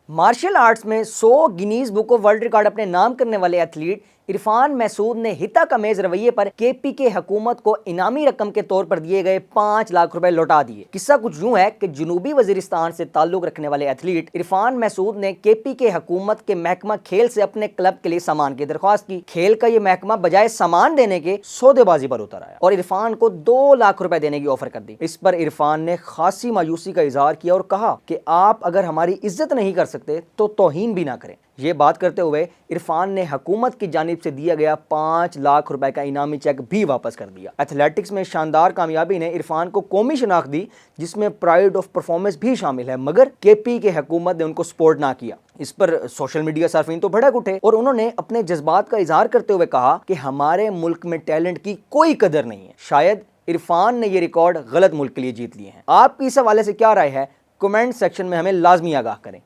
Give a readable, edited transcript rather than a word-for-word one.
Martial arts में 100 Guinness book of world record अपने नाम करने वाले एथलीट इरफान महसूद ने हिता कमेज रवैये पर केपीके हुकूमत को इनामी रकम के तौर पर दिए गए 5 लाख रुपए लौटा दिए। किस्सा कुछ यूं है कि जनूबी वजीरिस्तान से ताल्लुक रखने वाले एथलीट इरफान महसूद ने केपीके हुकूमत के महकमा खेल से अपने क्लब के लिए सामान की दरख्वास्त की। खेल का ये महकमा बजाय सामान देने के सौदेबाजी पर उतर आया और इरफान को 2 लाख रुपए देने की ऑफर कर दी। इस पर इरफान ने खासी मायूसी का इजहार किया और कहा कि आप अगर हमारी इज्जत नहीं कर सकते तो तौहीन भी ना करें। ये बात करते हुए इरफान ने हुकूमत की जानिब से दिया गया 5 लाख रुपए का इनामी चेक भी वापस कर दिया। एथलेटिक्स में शानदार कामयाबी ने इरफान को कौमी शनाख्त दी, जिसमें प्राइड ऑफ परफॉर्मेंस भी शामिल है, मगर केपी के हुकूमत ने उनको सपोर्ट ना किया। इस पर सोशल मीडिया सार्फिन तो भड़क उठे और उन्होंने अपने जज्बात का इजहार करते हुए कहा कि हमारे मुल्क में टैलेंट की कोई कदर नहीं है। शायद इरफान ने ये रिकॉर्ड गलत मुल्क के लिए जीत लिए हैं। आपकी इस हवाले से क्या राय है? कमेंट सेक्शन में हमें लाजमी आगाह करें।